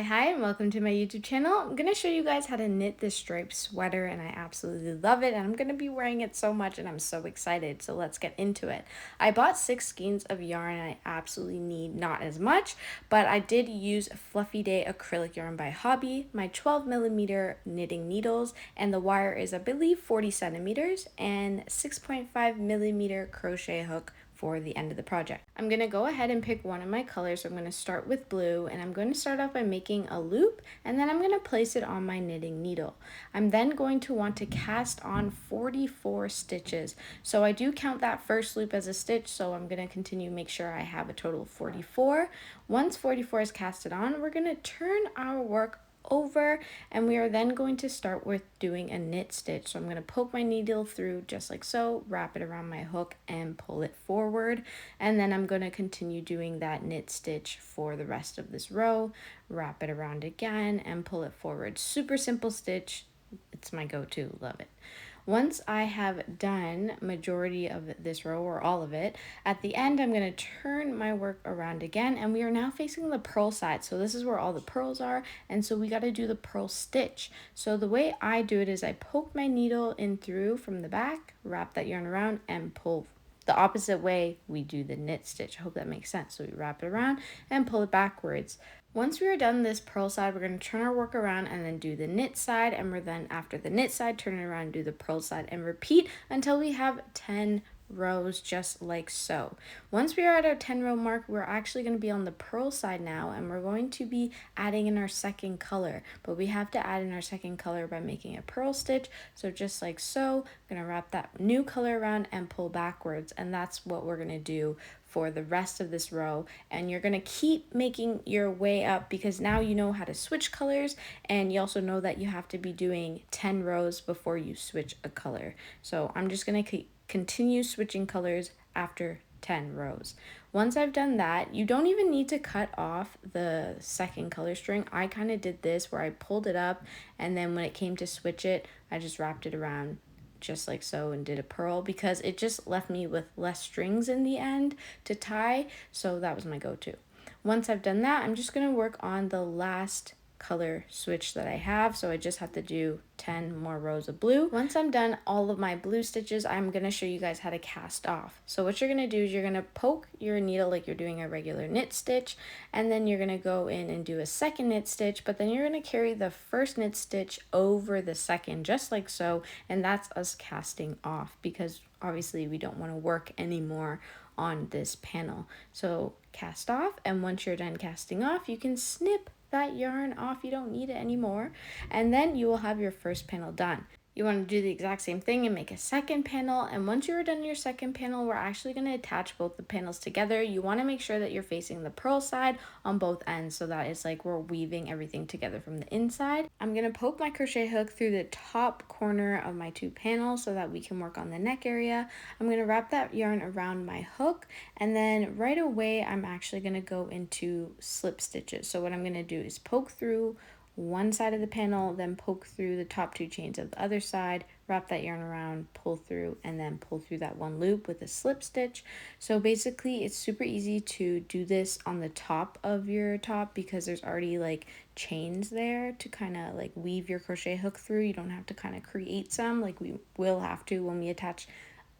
Hi, and welcome to my YouTube channel. I'm going to show you guys how to knit this striped sweater, and I absolutely love it, and I'm going to be wearing it so much, and I'm so excited, so let's get into it. I bought 6 skeins of yarn, and I absolutely need not as much, but I did use Fluffy Day acrylic yarn by Hobby, my 12mm knitting needles, and the wire is, I believe, 40 centimeters, and 6.5mm crochet hook for the end of the project. I'm going to go ahead and pick one of my colors. I'm going to start with blue, and I'm going to start off by making a loop, and then I'm going to place it on my knitting needle. I'm then going to want to cast on 44 stitches. So I do count that first loop as a stitch, so I'm going to continue make sure I have a total of 44. Once 44 is casted on, we're going to turn our work over, and we are then going to start with doing a knit stitch. So I'm going to poke my needle through just like so, wrap it around my hook and pull it forward, and then I'm going to continue doing that knit stitch for the rest of this row, wrap it around again and pull it forward. Super simple stitch. It's my go-to, love it. Once I have done majority of this row or all of it, at the end I'm going to turn my work around again, and we are now facing the purl side. So this is where all the purls are, and so we got to do the purl stitch. So the way I do it is I poke my needle in through from the back, wrap that yarn around, and pull the opposite way we do the knit stitch. I hope that makes sense. So we wrap it around and pull it backwards. Once we are done this purl side, we're going to turn our work around and then do the knit side, and we're then after the knit side, turn it around and do the purl side, and repeat until we have 10 rows just like so. Once we are at our 10 row mark, we're actually going to be on the purl side now, and we're going to be adding in our second color, but we have to add in our second color by making a purl stitch. So just like so, I'm going to wrap that new color around and pull backwards, and that's what we're going to do for the rest of this row. And you're going to keep making your way up because now you know how to switch colors, and you also know that you have to be doing 10 rows before you switch a color. So I'm just going to continue switching colors after 10 rows. Once I've done that, you don't even need to cut off the second color string. I kind of did this where I pulled it up, and then when it came to switch it, I just wrapped it around just like so and did a purl because it just left me with less strings in the end to tie, so that was my go-to. Once I've done that, I'm just going to work on the last color switch that I have, so I just have to do 10 more rows of blue. Once I'm done all of my blue stitches, I'm going to show you guys how to cast off. So what you're going to do is you're going to poke your needle like you're doing a regular knit stitch, and then you're going to go in and do a second knit stitch, but then you're going to carry the first knit stitch over the second just like so, and that's us casting off because obviously we don't want to work anymore on this panel. So cast off, and once you're done casting off, you can snip that yarn off. You don't need it anymore, and then you will have your first panel done. You want to do the exact same thing and make a second panel, and once you're done your second panel, we're actually going to attach both the panels together. You want to make sure that you're facing the purl side on both ends so that it's like we're weaving everything together from the inside. I'm going to poke my crochet hook through the top corner of my 2 panels so that we can work on the neck area. I'm going to wrap that yarn around my hook, and then right away I'm actually going to go into slip stitches. So what I'm going to do is poke through one side of the panel, then poke through the top 2 chains of the other side, wrap that yarn around, pull through, and then pull through that one loop with a slip stitch. So basically it's super easy to do this on the top of your top because there's already like chains there to kind of like weave your crochet hook through. You don't have to kind of create some like we will have to when we attach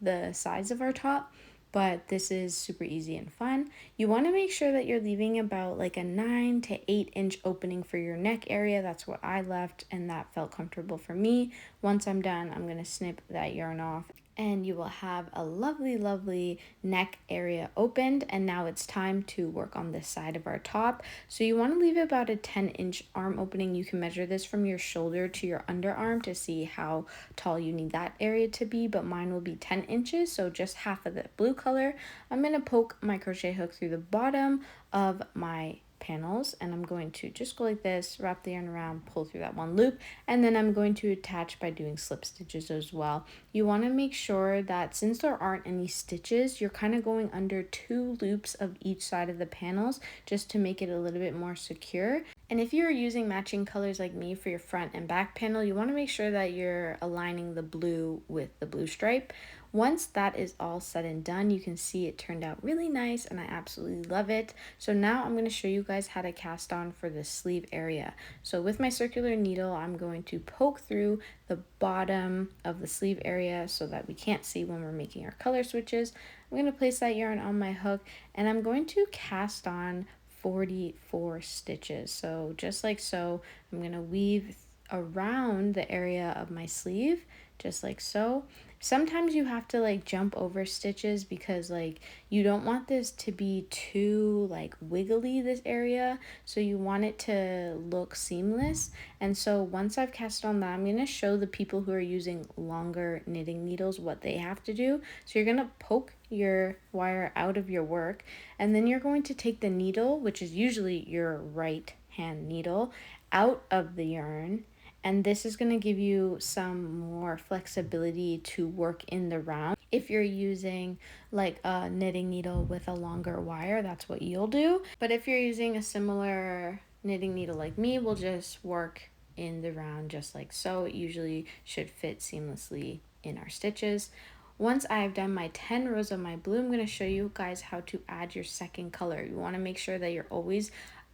the sides of our top, but this is super easy and fun. You want to make sure that you're leaving about like a 9 to 8 inch opening for your neck area. That's what I left, and that felt comfortable for me. Once I'm done, I'm going to snip that yarn off, and you will have a lovely neck area opened. And now it's time to work on this side of our top. So you want to leave about a 10-inch arm opening. You can measure this from your shoulder to your underarm to see how tall you need that area to be, but mine will be 10 inches, so just half of the blue color. I'm going to poke my crochet hook through the bottom of my panels, and I'm going to just go like this, wrap the yarn around, pull through that one loop, and then I'm going to attach by doing slip stitches as well. You want to make sure that since there aren't any stitches, you're kind of going under 2 loops of each side of the panels just to make it a little bit more secure. And if you're using matching colors like me for your front and back panel, you want to make sure that you're aligning the blue with the blue stripe. Once that is all said and done, you can see it turned out really nice and I absolutely love it. So now I'm going to show you guys how to cast on for the sleeve area. So with my circular needle, I'm going to poke through the bottom of the sleeve area so that we can't see when we're making our color switches. I'm going to place that yarn on my hook and I'm going to cast on 44 stitches. So just like so, I'm going to weave around the area of my sleeve just like so. Sometimes you have to like jump over stitches because like you don't want this to be too like wiggly, this area, so you want it to look seamless. And so once I've cast on that, I'm going to show the people who are using longer knitting needles what they have to do. So you're going to poke your wire out of your work and then you're going to take the needle, which is usually your right hand needle, out of the yarn, and this is going to give you some more flexibility to work in the round. If you're using like a knitting needle with a longer wire, that's what you'll do. But if you're using a similar knitting needle like me, we'll just work in the round just like so. It usually should fit seamlessly in our stitches. Once I've done my 10 rows of my blue, I'm going to show you guys how to add your second color. You want to make sure that you're always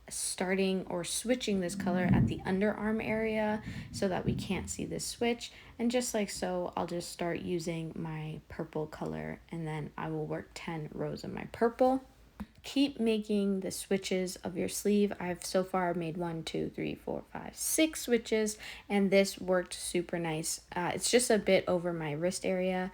starting or switching this color at the underarm area so that we can't see this switch. And just like so, I'll just start using my purple color and then I will work 10 rows of my purple. Keep making the switches of your sleeve. I've so far made 1, 2, 3, 4, 5, 6 switches and this worked super nice. It's just a bit over my wrist area.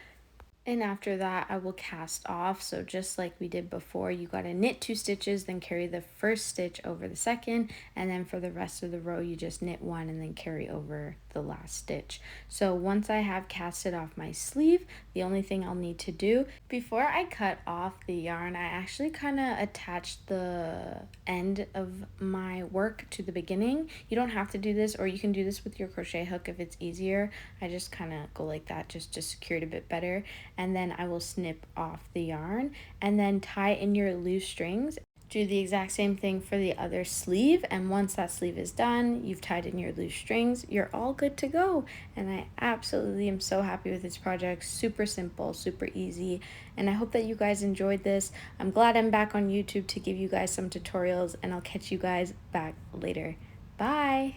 And after that, I will cast off. So just like we did before, you got to knit 2 stitches, then carry the first stitch over the second. And then for the rest of the row, you just knit 1 and then carry over the last stitch. So once I have casted off my sleeve, the only thing I'll need to do before I cut off the yarn, I actually kind of attached the end of my work to the beginning. You don't have to do this, or you can do this with your crochet hook if it's easier. I just kind of go like that just to secure it a bit better. And then I will snip off the yarn and then tie in your loose strings. Do the exact same thing for the other sleeve, and once that sleeve is done, you've tied in your loose strings, you're all good to go. And I absolutely am so happy with this project. Super simple, super easy, and I hope that you guys enjoyed this. I'm glad I'm back on YouTube to give you guys some tutorials, and I'll catch you guys back later. Bye!